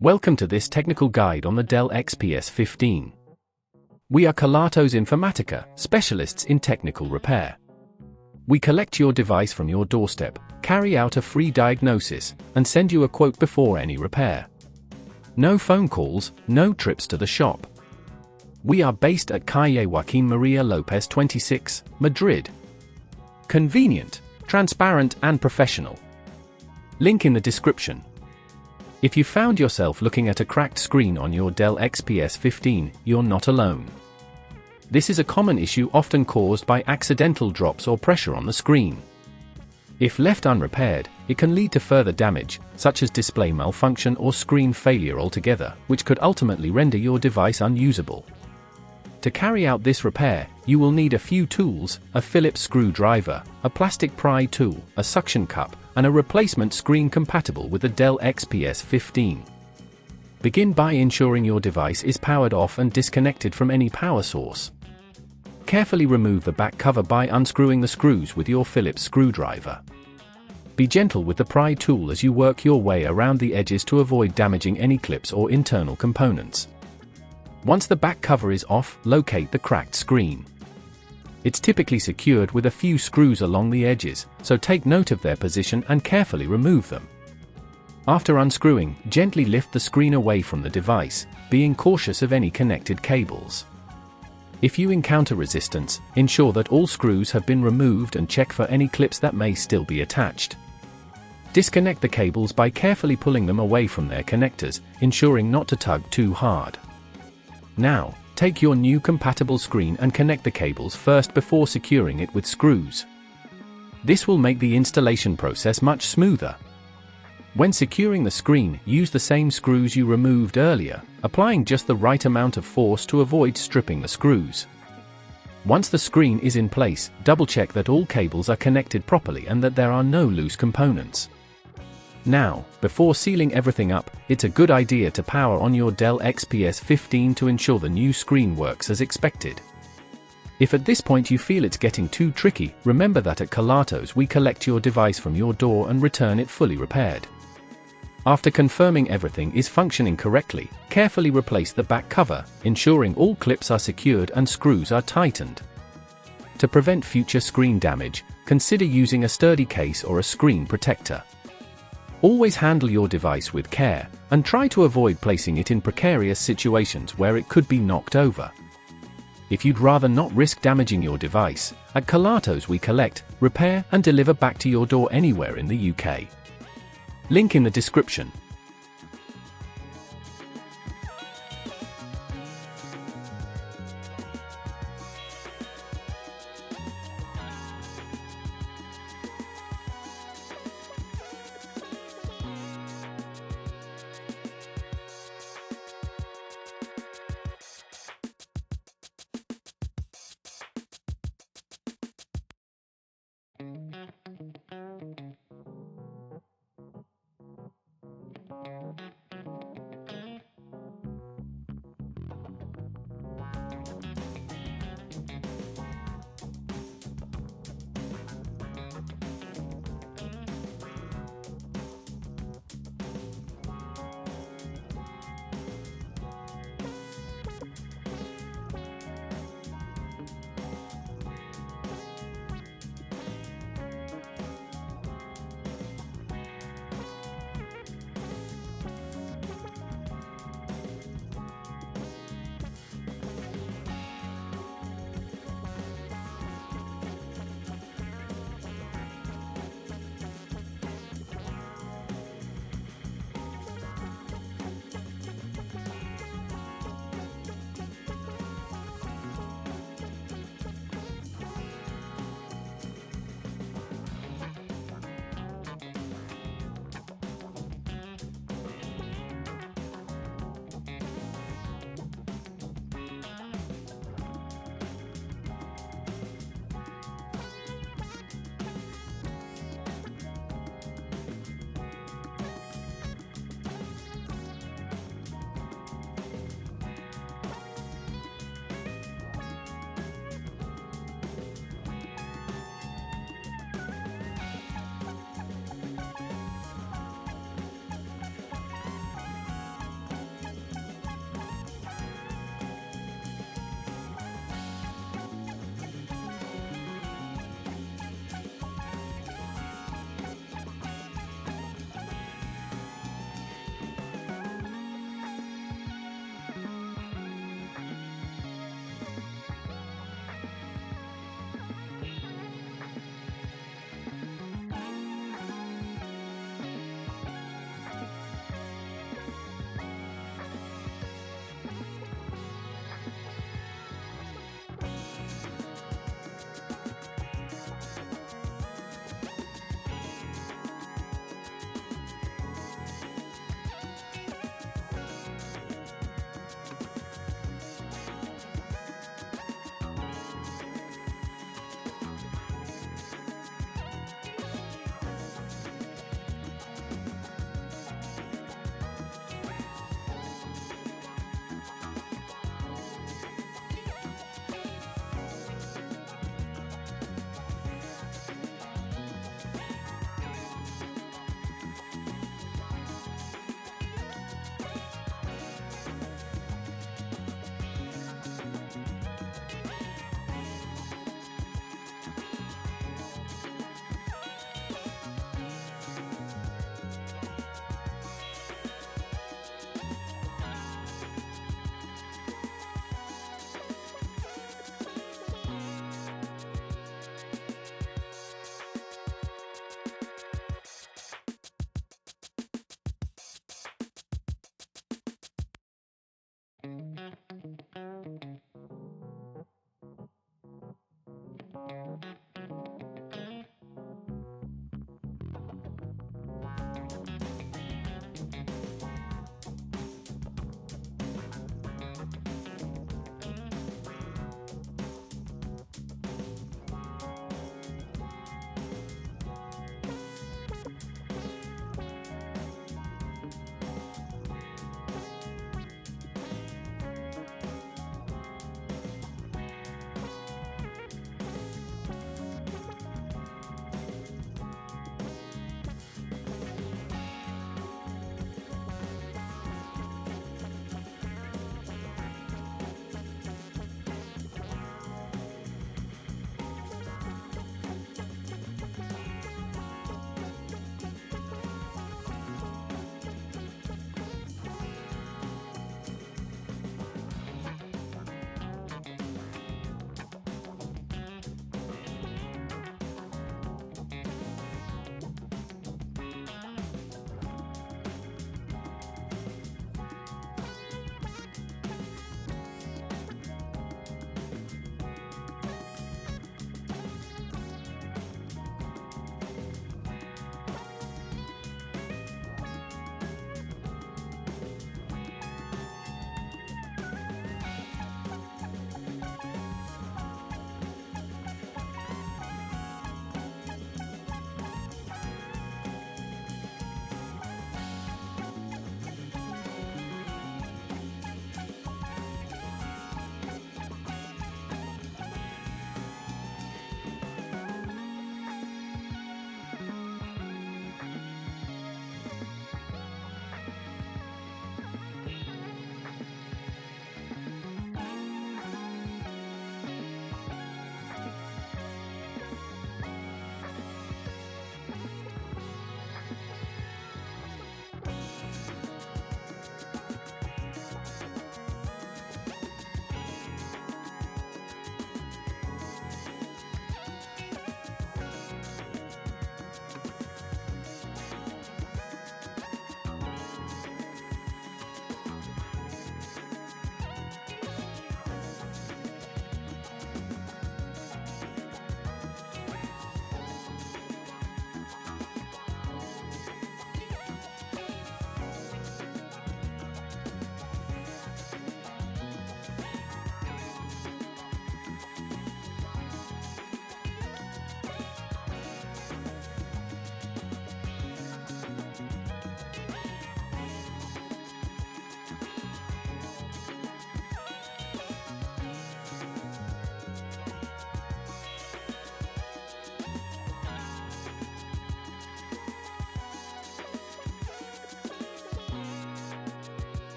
Welcome to this technical guide on the Dell XPS 15. We are Kelatos Informatica, specialists in technical repair. We collect your device from your doorstep, carry out a free diagnosis, and send you a quote before any repair. No phone calls, no trips to the shop. We are based at Calle Joaquín María López 26, Madrid. Convenient, transparent and professional. Link in the description. If you found yourself looking at a cracked screen on your Dell XPS 15, you're not alone. This is a common issue often caused by accidental drops or pressure on the screen. If left unrepaired, it can lead to further damage, such as display malfunction or screen failure altogether, which could ultimately render your device unusable. To carry out this repair, you will need a few tools: a Phillips screwdriver, a plastic pry tool, a suction cup, and a replacement screen compatible with the Dell XPS 15. Begin by ensuring your device is powered off and disconnected from any power source. Carefully remove the back cover by unscrewing the screws with your Phillips screwdriver. Be gentle with the pry tool as you work your way around the edges to avoid damaging any clips or internal components. Once the back cover is off, locate the cracked screen. It's typically secured with a few screws along the edges, so take note of their position and carefully remove them. After unscrewing, gently lift the screen away from the device, being cautious of any connected cables. If you encounter resistance, ensure that all screws have been removed and check for any clips that may still be attached. Disconnect the cables by carefully pulling them away from their connectors, ensuring not to tug too hard. Now, take your new compatible screen and connect the cables first before securing it with screws. This will make the installation process much smoother. When securing the screen, use the same screws you removed earlier, applying just the right amount of force to avoid stripping the screws. Once the screen is in place, double-check that all cables are connected properly and that there are no loose components. Now, before sealing everything up, it's a good idea to power on your Dell XPS 15 to ensure the new screen works as expected. If at this point you feel it's getting too tricky, remember that at Kelatos we collect your device from your door and return it fully repaired. After confirming everything is functioning correctly, carefully replace the back cover, ensuring all clips are secured and screws are tightened. To prevent future screen damage, consider using a sturdy case or a screen protector. Always handle your device with care, and try to avoid placing it in precarious situations where it could be knocked over. If you'd rather not risk damaging your device, at Kelatos we collect, repair and deliver back to your door anywhere in the UK. Link in the description.